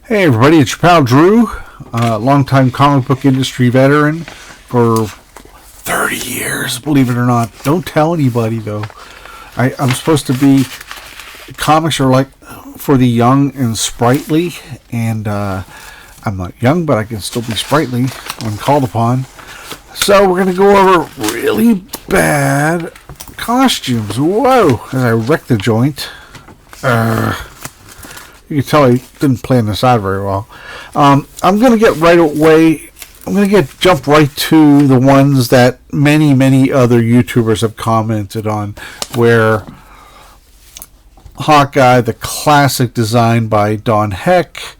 Hey everybody, it's your pal Drew, longtime comic book industry veteran for 30 years, believe it or not. Don't tell anybody though. I'm supposed to be, comics are like for the young and sprightly, and I'm not young, but I can still be sprightly when called upon. So we're going to go over really bad costumes. Whoa, as I wrecked the joint. You can tell I didn't plan this out very well. I'm going to get right away. I'm going to jump right to the ones that many other YouTubers have commented on, where Hawkeye, the classic design by Don Heck.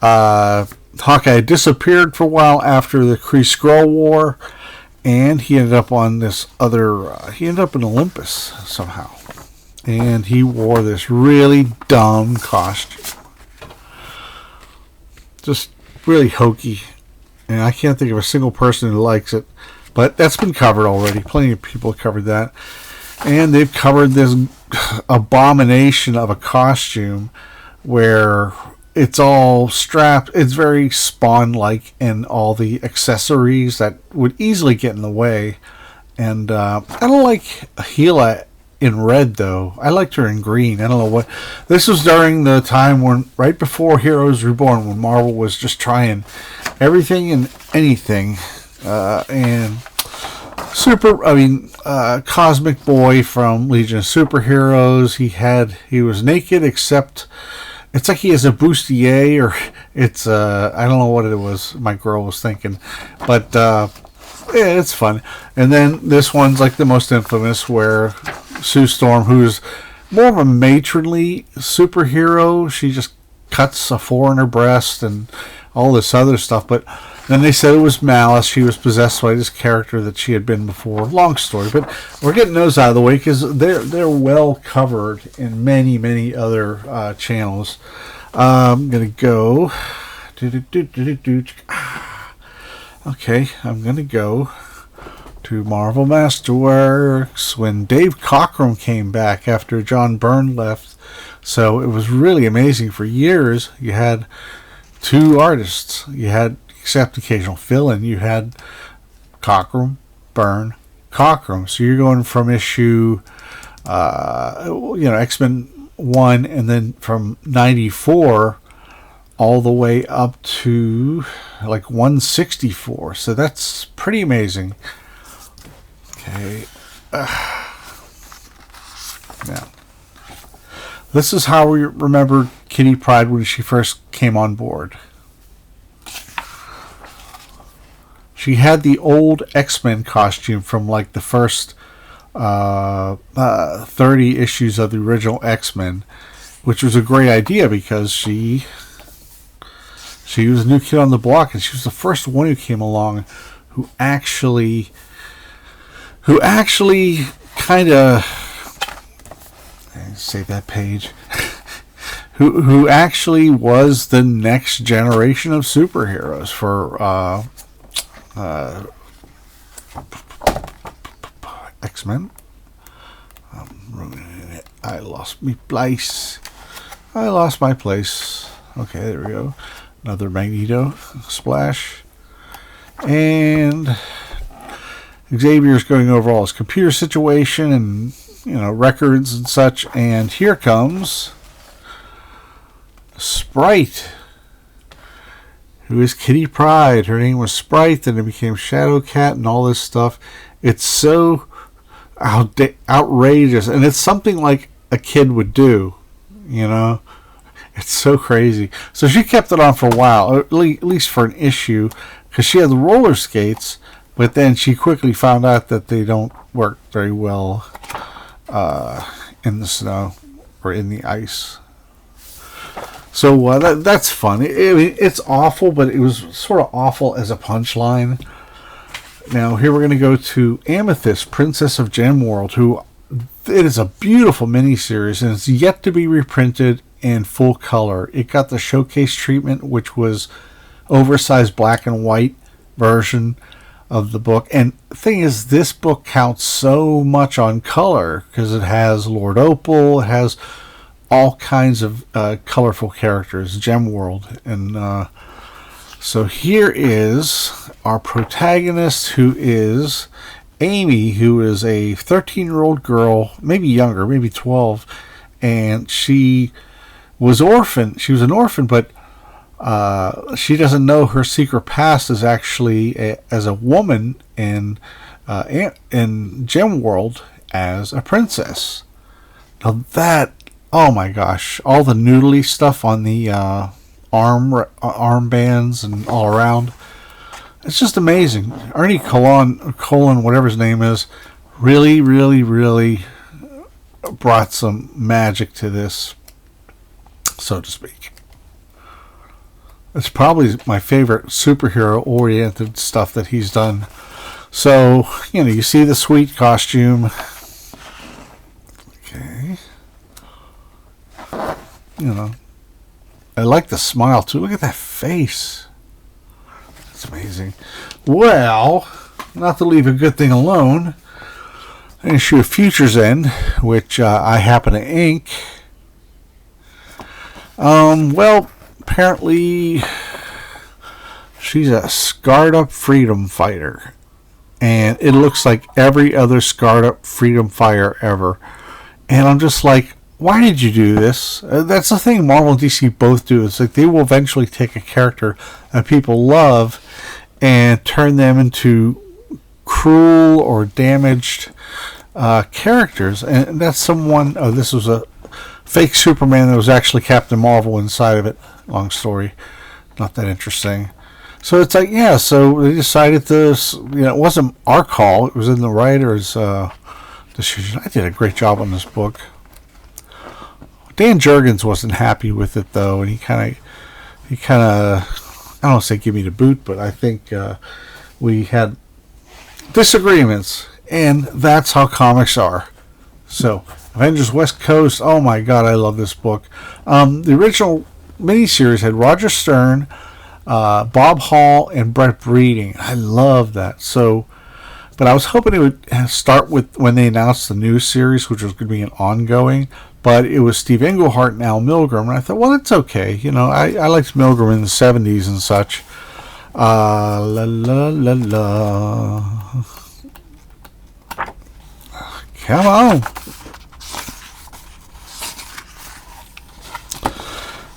Hawkeye disappeared for a while after the Kree-Skrull War, and he ended up on this other. He ended up in Olympus somehow. And he wore this really dumb costume. Just really hokey. And I can't think of a single person who likes it. But that's been covered already. Plenty of people have covered that. And they've covered this abomination of a costume where it's all strapped. It's very Spawn-like, and all the accessories that would easily get in the way. And I don't like Gila in red, though. I liked her in green. I don't know what. This was during the time when, right before Heroes Reborn, when Marvel was just trying everything and anything. And Cosmic Boy from Legion of Superheroes. He was naked, except it's like he has a bustier, or it's I don't know what it was. My girl was thinking, but yeah, it's fun. And then this one's like the most infamous, where Sue Storm, who's more of a matronly superhero, she just cuts a 4 in her breast and all this other stuff. But then they said it was malice. She was possessed by this character that she had been before. Long story, but we're getting those out of the way because they're well covered in many other channels. I'm gonna go. Okay, I'm gonna go to Marvel Masterworks when Dave Cockrum came back after John Byrne left. So it was really amazing. For years, you had 2 artists. You had, except occasional fill-in, you had Cockrum, Byrne, Cockrum. So you're going from issue, X-Men 1, and then from 94 all the way up to like 164. So that's pretty amazing. Okay. Now, this is how we remember Kitty Pryde when she first came on board. She had the old X-Men costume from like the first 30 issues of the original X-Men, which was a great idea because she was a new kid on the block, and she was the first one who came along who actually kind of, save that page, who actually was the next generation of superheroes for X-Men. I'm ruining it. I lost my place. Okay, there we go. Another Magneto splash. And Xavier's going over all his computer situation and, records and such. And here comes Sprite, who is Kitty Pryde. Her name was Sprite, then it became Shadowcat and all this stuff. It's so outrageous, and it's something like a kid would do, It's so crazy. So she kept it on for a while, at least for an issue, because she had the roller skates, but then she quickly found out that they don't work very well in the snow or in the ice. So that's fun. It's awful, but it was sort of awful as a punchline. Now, here we're going to go to Amethyst, Princess of Gemworld, who, it is a beautiful miniseries, and it's yet to be reprinted in full color. It got the showcase treatment, which was oversized black and white version of the book. And the thing is, this book counts so much on color because it has Lord Opal, it has all kinds of colorful characters, Gem World. And so here is our protagonist, who is Amy, who is a 13-year-old girl, maybe younger, maybe 12, and she was orphaned. She was an orphan, but she doesn't know her secret past is actually as a woman in Gem World as a princess. Now that, oh my gosh, all the noodly stuff on the armbands and all around, it's just amazing. Ernie Colon, whatever his name is, really, really, really brought some magic to this, so to speak. It's probably my favorite superhero-oriented stuff that he's done. So, you see the sweet costume. Okay. I like the smile, too. Look at that face. That's amazing. Well, not to leave a good thing alone, an issue of Future's End, which I happen to ink. Well, apparently she's a scarred up freedom fighter, and it looks like every other scarred up freedom fighter ever. And I'm just like, why did you do this? That's the thing Marvel and DC both do. It's like they will eventually take a character that people love and turn them into cruel or damaged characters. And that's someone. Oh, this was a fake Superman that was actually Captain Marvel inside of it. Long story, not that interesting. So it's like, yeah, so they decided to, it wasn't our call. It was in the writer's decision. I did a great job on this book. Dan Jurgens wasn't happy with it, though, and he kind of, I don't want to say give me the boot, but I think we had disagreements, and that's how comics are. So, Avengers West Coast, oh my god, I love this book. The original miniseries had Roger Stern, Bob Hall, and Brett Breeding. I love that. So, but I was hoping it would start with when they announced the new series, which was going to be an ongoing. But it was Steve Englehart and Al Milgrom, and I thought, well, it's okay. I liked Milgrom in the 70s and such. La la la la. Come on.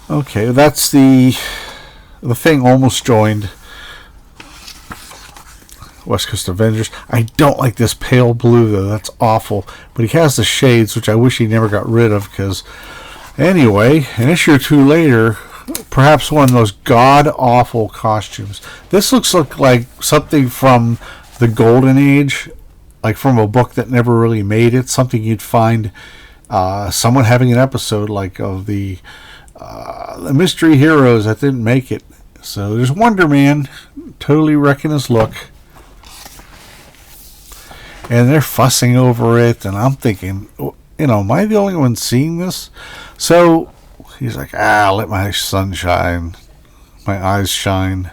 Okay, that's the thing almost joined West Coast Avengers. I don't like this pale blue, though. That's awful. But he has the shades, which I wish he never got rid of, because anyway, an issue or two later, perhaps one of those god-awful costumes. This looks like something from the Golden Age, like from a book that never really made it, something you'd find someone having an episode like of the mystery heroes that didn't make it. So there's Wonder Man, totally wrecking his look. And they're fussing over it, and I'm thinking, am I the only one seeing this? So he's like, let my sun shine, my eyes shine.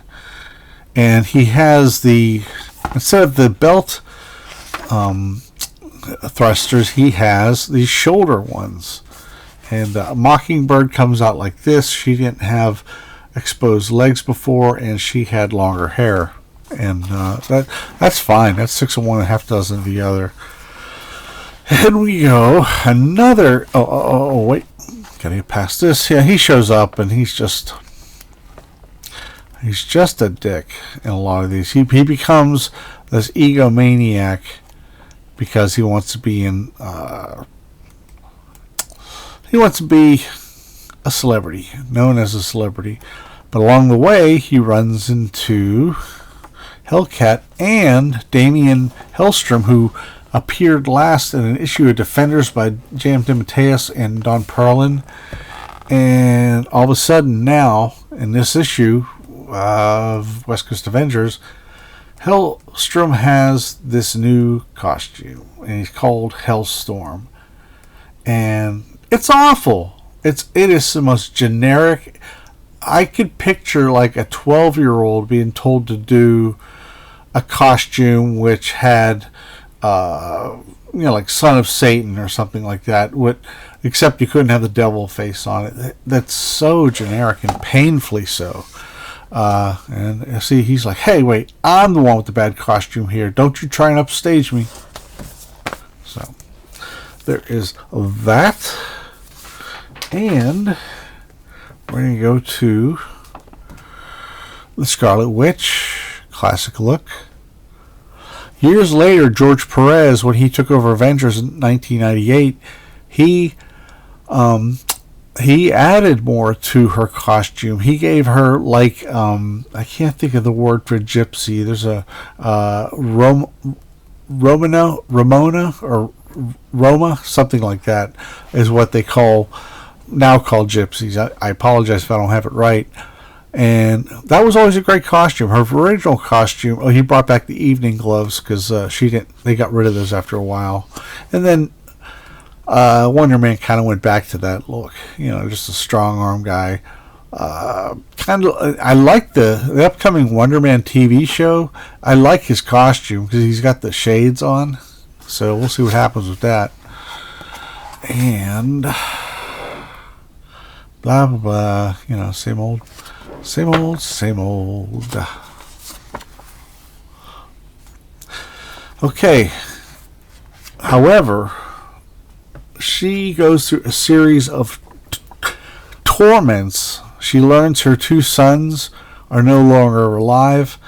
And he has instead of the belt thrusters, he has these shoulder ones. And Mockingbird comes out like this. She didn't have exposed legs before, and she had longer hair. And that's fine. That's 6 of one and a half dozen of the other. And we go another. Oh, wait. Gotta get past this. Yeah, he shows up, and he's just a dick in a lot of these. He becomes this egomaniac because he wants to be he wants to be a celebrity, known as a celebrity. But along the way, he runs into Hellcat and Damian Hellstrom, who appeared last in an issue of Defenders by J.M. DeMatteis and Don Perlin. And all of a sudden now, in this issue of West Coast Avengers, Hellstrom has this new costume, and he's called Hellstorm. And it's awful. It is the most generic. I could picture like a 12-year-old being told to do a costume which had like Son of Satan or something like that. Except you couldn't have the devil face on it. That's so generic and painfully so. And see, he's like, hey, wait, I'm the one with the bad costume here. Don't you try and upstage me. So there is that. And we're going to go to the Scarlet Witch, classic look. Years later, George Perez, when he took over Avengers in 1998, he added more to her costume. He gave her I can't think of the word for gypsy. There's a Ramona or Roma, something like that, is what they now call gypsies. I apologize if I don't have it right. And that was always a great costume. Her original costume, he brought back the evening gloves because they got rid of those after a while. And then Wonder Man kind of went back to that look, just a strong arm guy. I like the upcoming Wonder Man TV show. I like his costume because he's got the shades on. So we'll see what happens with that. And blah, blah, blah, same old. Okay. However, she goes through a series of torments. She learns her two sons are no longer alive.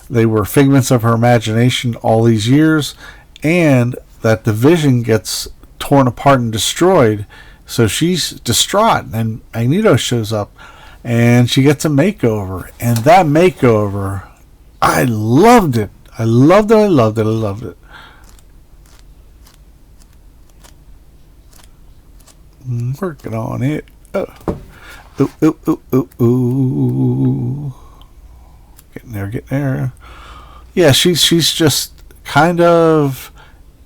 They were figments of her imagination all these years, and that the Vision gets torn apart and destroyed. So she's distraught, and Magneto shows up, and she gets a makeover. And that makeover, I loved it. I loved it. Working on it. Ooh. Getting there. Yeah, she's just kind of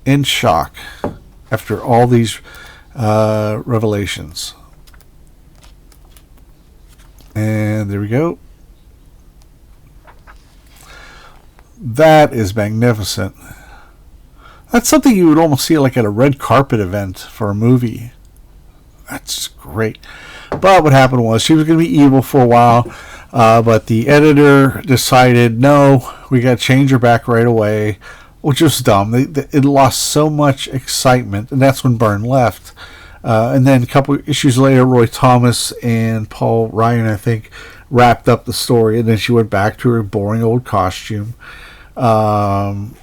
in shock after all these revelations. And there we go. That is magnificent. That's something you would almost see like at a red carpet event for a movie. That's great. But what happened was she was going to be evil for a while, but the editor decided, no, we got to change her back right away, which was dumb. It lost so much excitement, and that's when Byrne left. And then a couple of issues later, Roy Thomas and Paul Ryan, I think, wrapped up the story, and then she went back to her boring old costume. And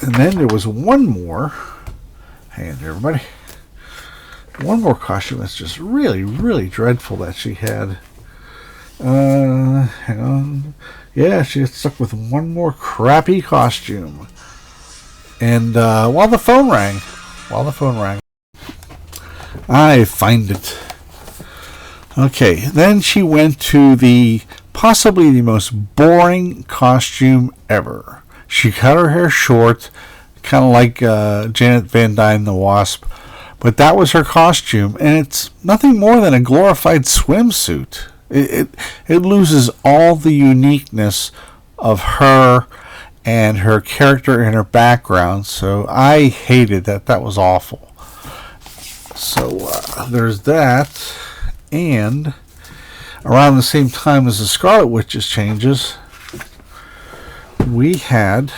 then there was one more. Hang on, everybody. One more costume that's just really, really dreadful that she had. Hang on. Yeah, she gets stuck with one more crappy costume. And while the phone rang, I find it. Okay, then she went to possibly the most boring costume ever. She cut her hair short, kind of like Janet Van Dyne the Wasp. But that was her costume, and it's nothing more than a glorified swimsuit. It loses all the uniqueness of her and her character and her background, so I hated that. That was awful. So there's that, and around the same time as the Scarlet Witch's changes, we had...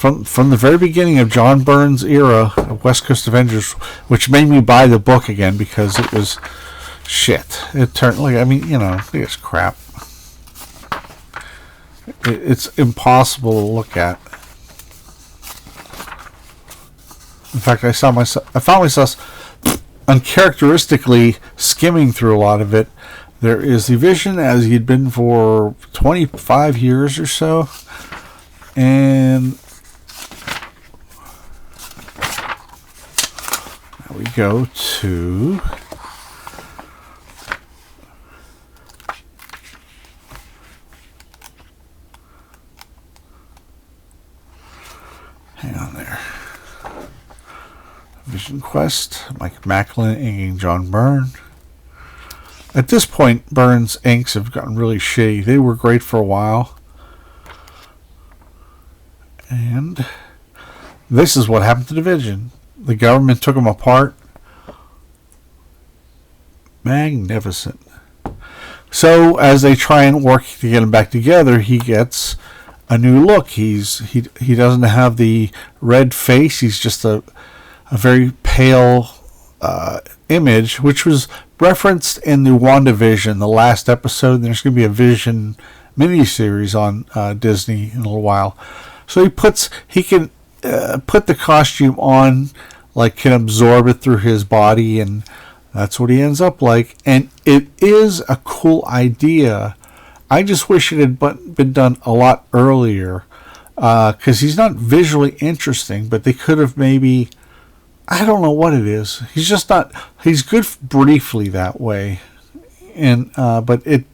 From the very beginning of John Byrne's era of West Coast Avengers, which made me buy the book again because it was shit. It turned it's crap. It's impossible to look at. In fact, I found myself uncharacteristically skimming through a lot of it. There is the Vision as he'd been for 25 years or so, and we go to hang on there. Vision Quest, Mike Macklin inking John Byrne. At this point, Byrne's inks have gotten really shitty. They were great for a while. And This is what happened to the Vision. The government took him apart. Magnificent. So as they try and work to get him back together, he gets a new look. He doesn't have the red face. He's just a very pale image, which was referenced in the WandaVision, the last episode. There's going to be a Vision miniseries on Disney in a little while. So he can put the costume on, like can absorb it through his body, and that's what he ends up like. And it is a cool idea. I just wish it had been done a lot earlier, because he's not visually interesting, but they could have maybe, I don't know what it is. He's just not, he's good briefly that way. And but it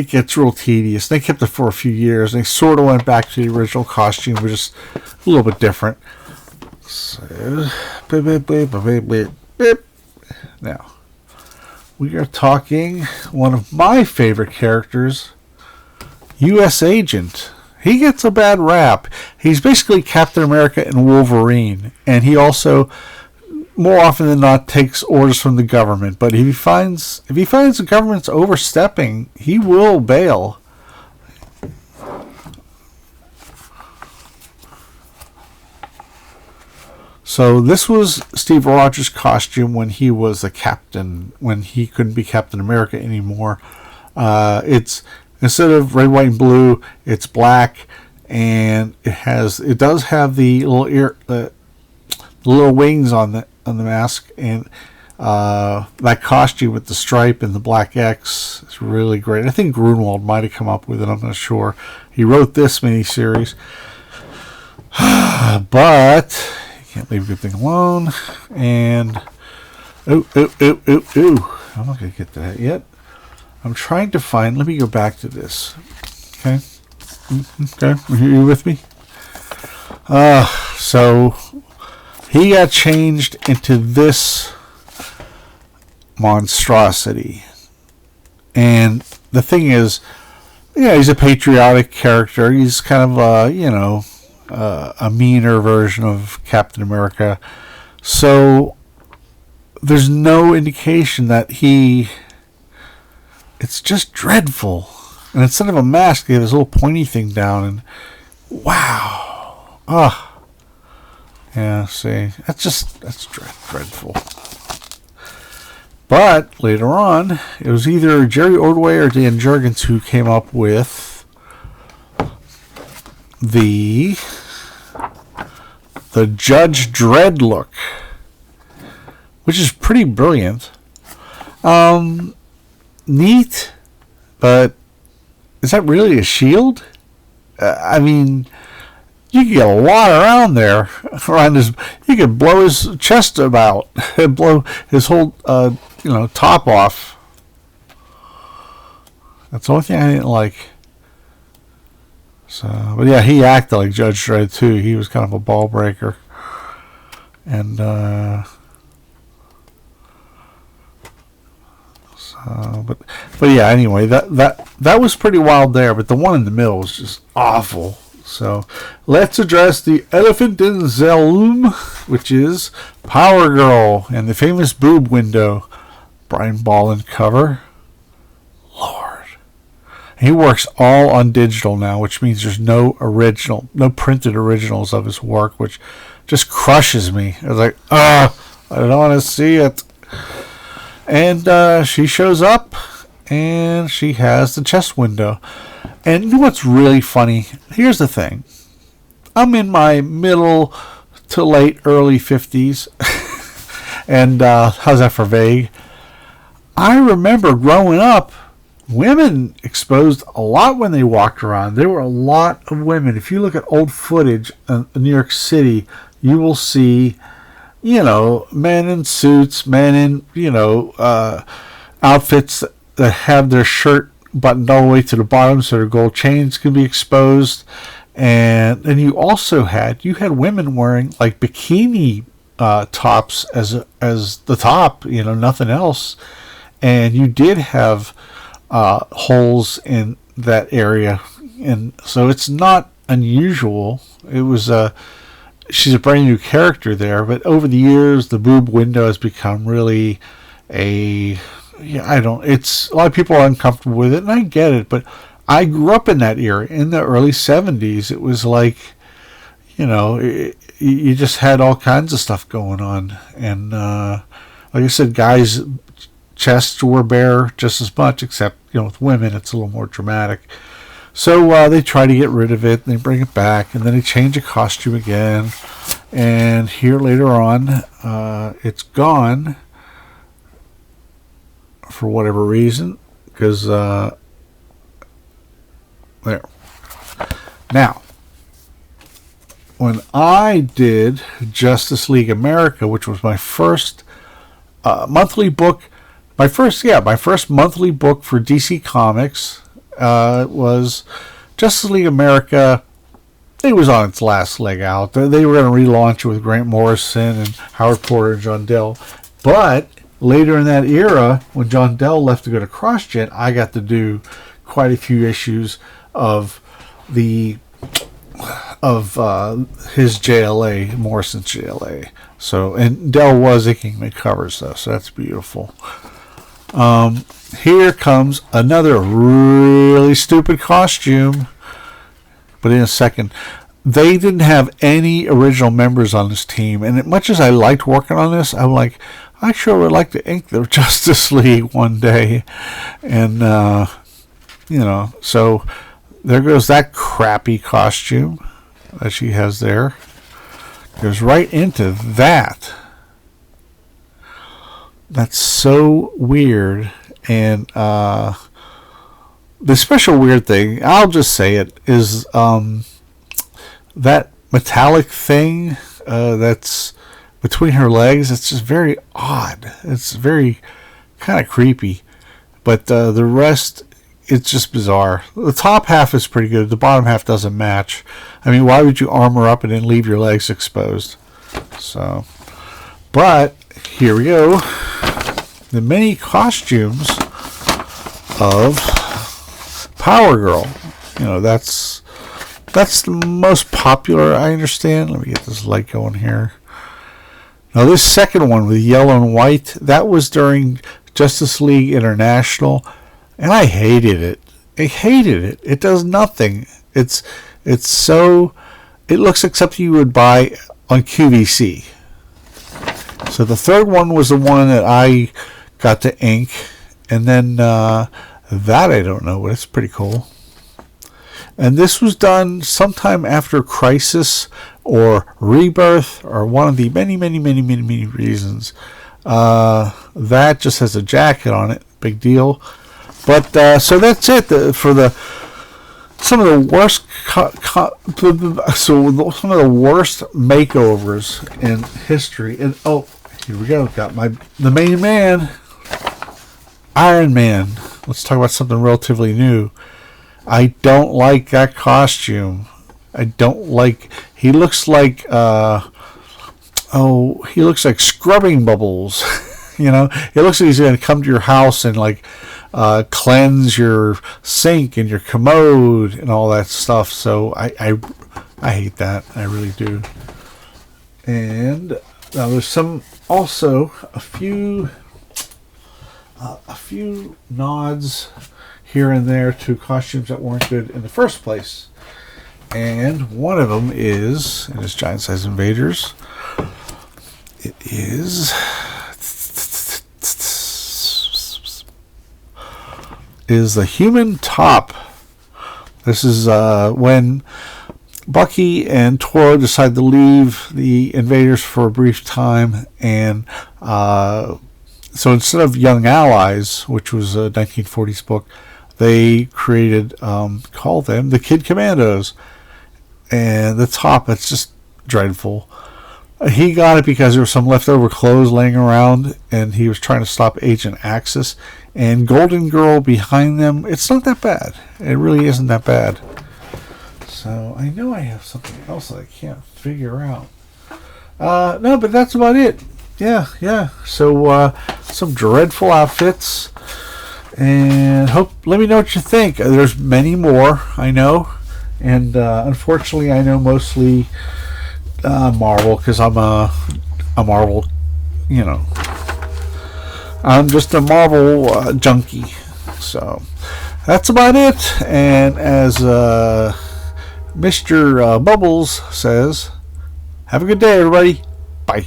gets real tedious. They kept it for a few years. They sort of went back to the original costume, but just a little bit different. So, now, we are talking one of my favorite characters, U.S. Agent. He gets a bad rap. He's basically Captain America and Wolverine, and he also, more often than not, takes orders from the government. But if he finds the government's overstepping, he will bail. So this was Steve Rogers' costume when he was a captain, when he couldn't be Captain America anymore. It's instead of red, white, and blue, it's black, and it does have the little wings on the mask, and that costume with the stripe and the black X is really great. I think Grunwald might have come up with it. I'm not sure. He wrote this miniseries, but can't leave a good thing alone. And I'm not gonna get to that yet. I'm trying to find. Let me go back to this. Okay. Are you with me? So he got changed into this monstrosity, and the thing is, he's a patriotic character. He's kind of a meaner version of Captain America. So there's no indication that it's just dreadful. And instead of a mask, they have this little pointy thing down, and wow. Yeah, see, that's dreadful. But later on, it was either Jerry Ordway or Dan Jurgens who came up with the Judge Dredd look, which is pretty brilliant. Neat, but is that really a shield? I mean, you can get a lot around there. Around his, you could blow his chest about, blow his whole top off. That's the only thing I didn't like. So, but yeah, he acted like Judge Dredd too. He was kind of a ball breaker, and but yeah. Anyway, that was pretty wild there. But the one in the middle was just awful. So let's address the elephant in the room, which is Power Girl and the famous boob window. Brian Bolland cover. Lord. He works all on digital now, which means there's no printed originals of his work, which just crushes me. I was like, I don't want to see it. And she shows up, and she has the chest window. And you know what's really funny? Here's the thing. I'm in my middle to late early 50s. And how's that for vague? I remember growing up, women exposed a lot when they walked around. There were a lot of women. If you look at old footage in New York City, you will see, men in suits, men in, outfits that have their shirt buttoned all the way to the bottom so their gold chains can be exposed. And then you also had women wearing like bikini tops as the top, nothing else. And you did have holes in that area, and so it's not unusual. It was she's a brand new character there, but over the years, the boob window has become really a, yeah, I don't, it's, a lot of people are uncomfortable with it, and I get it, but I grew up in that era, in the early 70s. It was like, you just had all kinds of stuff going on, and like I said, guys' chests were bare just as much, except, with women, it's a little more dramatic. So they try to get rid of it, and they bring it back, and then they change the costume again. And here later on, it's gone for whatever reason, because there. Now, when I did Justice League America, which was my first monthly book, my first monthly book for DC Comics, was Justice League America. It was on its last leg out. They were going to relaunch it with Grant Morrison and Howard Porter and John Dell. But later in that era, when John Dell left to go to CrossGen, I got to do quite a few issues of his JLA, Morrison's JLA. So, and Dell was inking the covers though, so that's beautiful. Here comes another really stupid costume, but in a second. They didn't have any original members on this team, and as much as I liked working on this, I'm like, I sure would like to ink the Justice League one day. And so there goes that crappy costume that she has there. Goes right into that. That's so weird. And the special weird thing, I'll just say it, is that metallic thing that's between her legs. It's just very odd. It's very kind of creepy. But the rest, it's just bizarre. The top half is pretty good. The bottom half doesn't match. I mean, why would you armor up and then leave your legs exposed? So, but here we go. The many costumes of Power Girl. That's the most popular, I understand. Let me get this light going here. Now, this second one with yellow and white, that was during Justice League International, and I hated it. It does nothing. It looks like something you would buy on QVC. So the third one was the one that I got to ink, and then that I don't know, but it's pretty cool. And this was done sometime after Crisis or Rebirth, or one of the many, many, many, many, many reasons. That just has a jacket on it. Big deal. But so that's it for some of the worst some of the worst makeovers in history. And here we go. Got the main man, Iron Man. Let's talk about something relatively new. I don't like that costume. I don't like. He looks like he looks like scrubbing bubbles. It looks like he's going to come to your house and cleanse your sink and your commode and all that stuff. So I hate that. I really do. And now there's a few nods here and there to costumes that weren't good in the first place. And one of them is, in his Giant Size Invaders, it is the Human Top. This is when Bucky and Toro decide to leave the Invaders for a brief time, and so instead of Young Allies, which was a 1940s book, they created, call them the Kid Commandos. And the top, it's just dreadful. He got it because there was some leftover clothes laying around, and he was trying to stop Agent Axis. And Golden Girl behind them, it's not that bad. It really isn't that bad. So I know I have something else that I can't figure out. No, but that's about it. Yeah. So some dreadful outfits, and let me know what you think. There's many more, I know. And unfortunately, I know mostly Marvel, because I'm a Marvel, you know, I'm just a Marvel junkie. So that's about it. And as Mr. Bubbles says, have a good day, everybody. Bye.